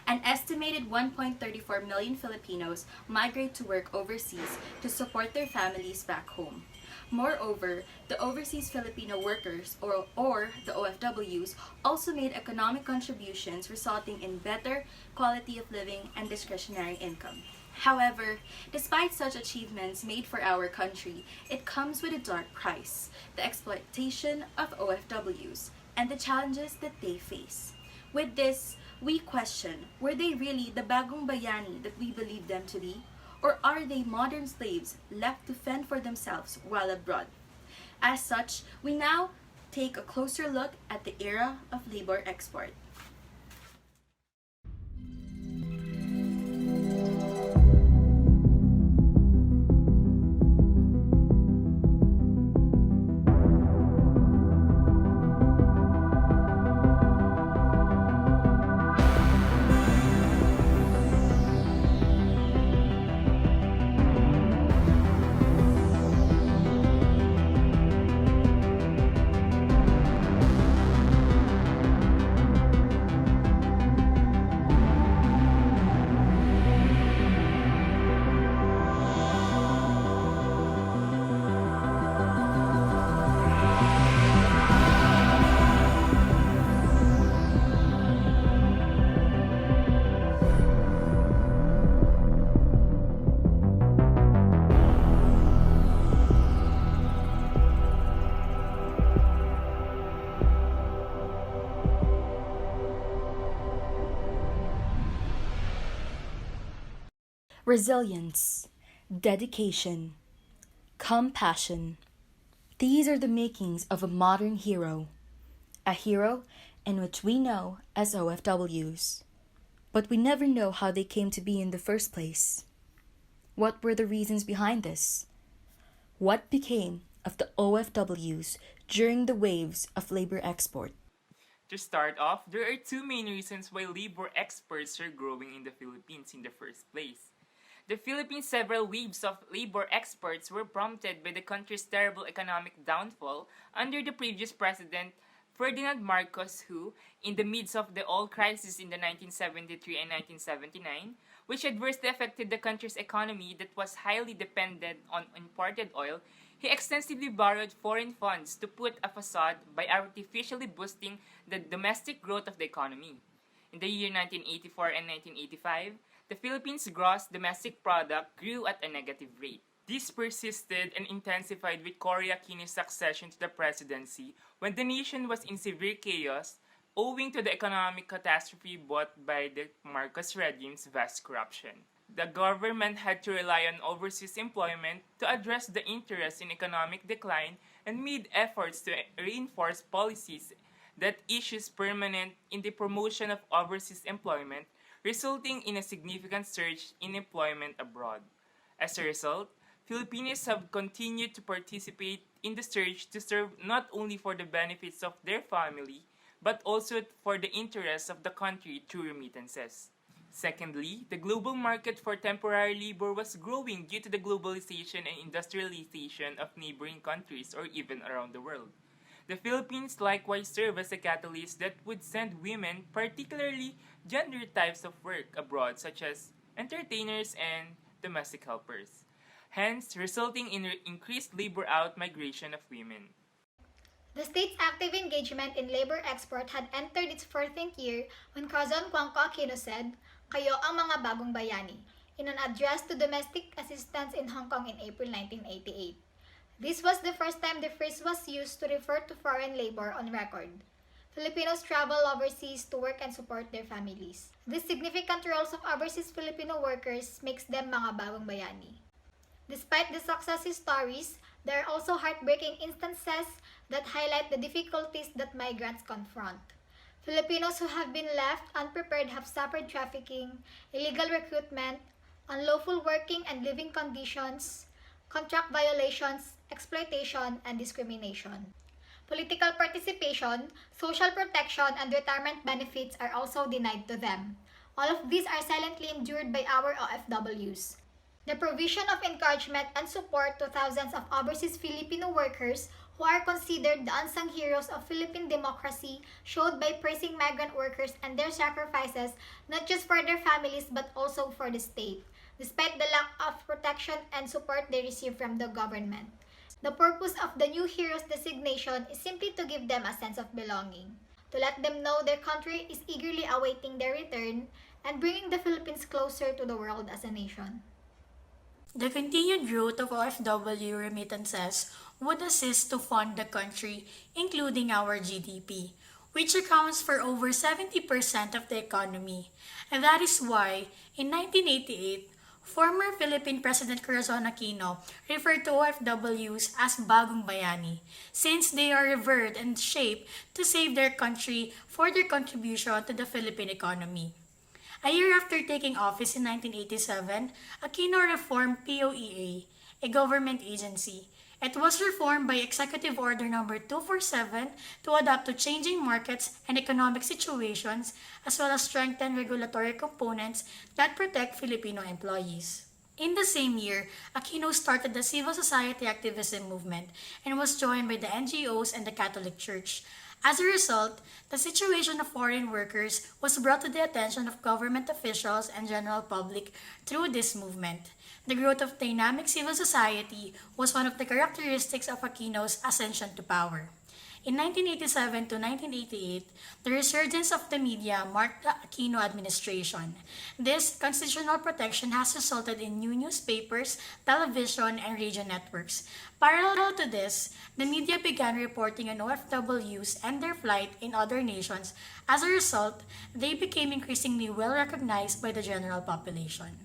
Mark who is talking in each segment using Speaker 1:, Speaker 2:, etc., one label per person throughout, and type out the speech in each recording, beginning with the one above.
Speaker 1: An estimated 1.34 million Filipinos migrate to work overseas to support their families back home. Moreover, the overseas Filipino workers, or the OFWs, also made economic contributions resulting in better quality of living and discretionary income. However, despite such achievements made for our country, it comes with a dark price: the exploitation of OFWs and the challenges that they face. With this, we question, were they really the Bagong Bayani that we believe them to be? Or are they modern slaves left to fend for themselves while abroad? As such, we now take a closer look at the era of labor export. Resilience, dedication, compassion. These are the makings of a modern hero. A hero in which we know as OFWs. But we never know how they came to be in the first place. What were the reasons behind this? What became of the OFWs during the waves of labor export?
Speaker 2: To start off, there are two main reasons why labor exports are growing in the Philippines in the first place. The Philippines' several waves of labor exports were prompted by the country's terrible economic downfall under the previous president Ferdinand Marcos, who, in the midst of the oil crisis in the 1973 and 1979, which adversely affected the country's economy that was highly dependent on imported oil, he extensively borrowed foreign funds to put a facade by artificially boosting the domestic growth of the economy. In the year 1984 and 1985, the Philippines' gross domestic product grew at a negative rate. This persisted and intensified with Cory Aquino's succession to the presidency when the nation was in severe chaos owing to the economic catastrophe brought by the Marcos regime's vast corruption. The government had to rely on overseas employment to address the interest in economic decline and made efforts to reinforce policies that issues permanent in the promotion of overseas employment, resulting in a significant surge in employment abroad. As a result, Filipinos have continued to participate in the surge to serve not only for the benefits of their family, but also for the interests of the country through remittances. Secondly, the global market for temporary labor was growing due to the globalization and industrialization of neighboring countries or even around the world. The Philippines likewise served as a catalyst that would send women, particularly gender types of work abroad such as entertainers and domestic helpers, hence resulting in increased labor out-migration of women.
Speaker 3: The state's active engagement in labor export had entered its 14th year when Cousin Juanco Aquino said, "Kayo ang mga bagong bayani," in an address to domestic assistants in Hong Kong in April 1988. This was the first time the phrase was used to refer to foreign labor on record. Filipinos travel overseas to work and support their families. These significant roles of overseas Filipino workers makes them mga bagong bayani. Despite the success stories, there are also heartbreaking instances that highlight the difficulties that migrants confront. Filipinos who have been left unprepared have suffered trafficking, illegal recruitment, unlawful working and living conditions, contract violations, exploitation, and discrimination. Political participation, social protection, and retirement benefits are also denied to them. All of these are silently endured by our OFWs. The provision of encouragement and support to thousands of overseas Filipino workers who are considered the unsung heroes of Philippine democracy, showed by praising migrant workers and their sacrifices not just for their families but also for the state, despite the lack of protection and support they receive from the government. The purpose of the new heroes designation is simply to give them a sense of belonging, to let them know their country is eagerly awaiting their return and bringing the Philippines closer to the world as a nation.
Speaker 4: The continued growth of OFW remittances would assist to fund the country, including our GDP, which accounts for over 70% of the economy. And that is why, in 1988, former Philippine President Corazon Aquino referred to OFWs as Bagong Bayani, since they are revered and shaped to save their country for their contribution to the Philippine economy. A year after taking office in 1987, Aquino reformed POEA, a government agency. It was reformed by Executive Order No. 247 to adapt to changing markets and economic situations, as well as strengthen regulatory components that protect Filipino employees. In the same year, Aquino started the civil society activism movement and was joined by the NGOs and the Catholic Church. As a result, the situation of foreign workers was brought to the attention of government officials and general public through this movement. The growth of dynamic civil society was one of the characteristics of Aquino's ascension to power. In 1987 to 1988, the resurgence of the media marked the Aquino administration. This constitutional protection has resulted in new newspapers, television, and radio networks. Parallel to this, the media began reporting on OFWs and their plight in other nations. As a result, they became increasingly well recognized by the general population.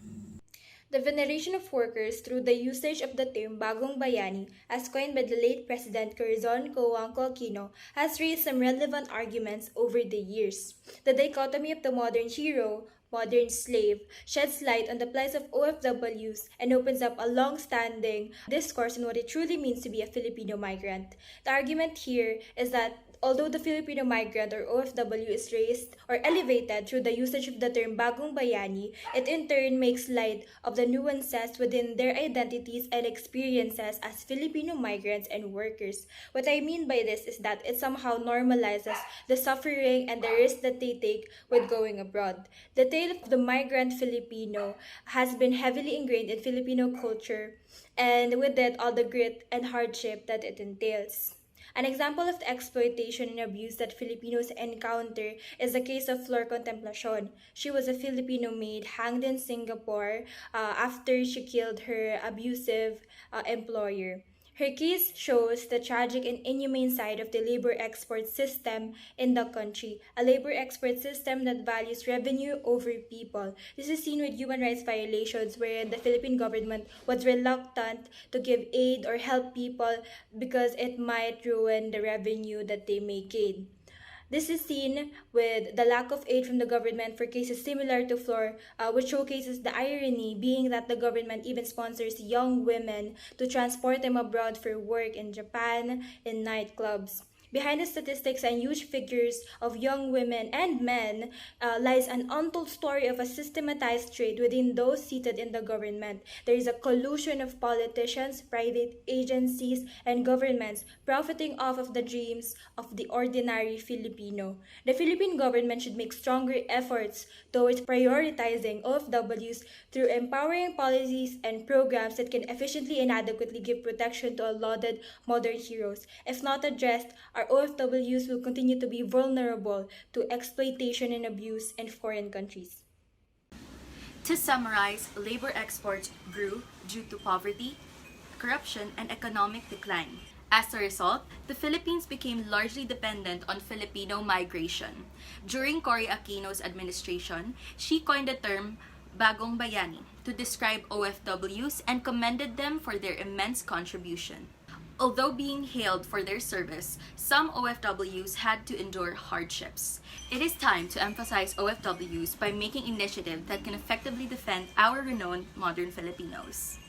Speaker 5: The veneration of workers through the usage of the term Bagong Bayani, as coined by the late President Corazon Aquino, has raised some relevant arguments over the years. The dichotomy of the modern hero, modern slave, sheds light on the plight of OFWs and opens up a long-standing discourse on what it truly means to be a Filipino migrant. The argument here is that although the Filipino migrant or OFW is raised or elevated through the usage of the term Bagong Bayani, it in turn makes light of the nuances within their identities and experiences as Filipino migrants and workers. What I mean by this is that it somehow normalizes the suffering and the risk that they take with going abroad. The tale of the migrant Filipino has been heavily ingrained in Filipino culture, and with it all the grit and hardship that it entails. An example of the exploitation and abuse that Filipinos encounter is the case of Flor Contemplacion. She was a Filipino maid hanged in Singapore after she killed her abusive employer. Her case shows the tragic and inhumane side of the labor export system in the country, a labor export system that values revenue over people. This is seen with human rights violations wherein the Philippine government was reluctant to give aid or help people because it might ruin the revenue that they may gain. This is seen with the lack of aid from the government for cases similar to Flor, which showcases the irony being that the government even sponsors young women to transport them abroad for work in Japan, in nightclubs. Behind the statistics and huge figures of young women and men lies an untold story of a systematized trade within those seated in the government. There is a collusion of politicians, private agencies, and governments profiting off of the dreams of the ordinary Filipino. The Philippine government should make stronger efforts towards prioritizing OFWs through empowering policies and programs that can efficiently and adequately give protection to our lauded modern heroes. If not addressed, our OFWs will continue to be vulnerable to exploitation and abuse in foreign countries.
Speaker 1: To summarize, labor exports grew due to poverty, corruption, and economic decline. As a result, the Philippines became largely dependent on Filipino migration. During Cory Aquino's administration, she coined the term Bagong Bayani to describe OFWs and commended them for their immense contribution. Although being hailed for their service, some OFWs had to endure hardships. It is time to emphasize OFWs by making initiatives that can effectively defend our renowned modern Filipinos.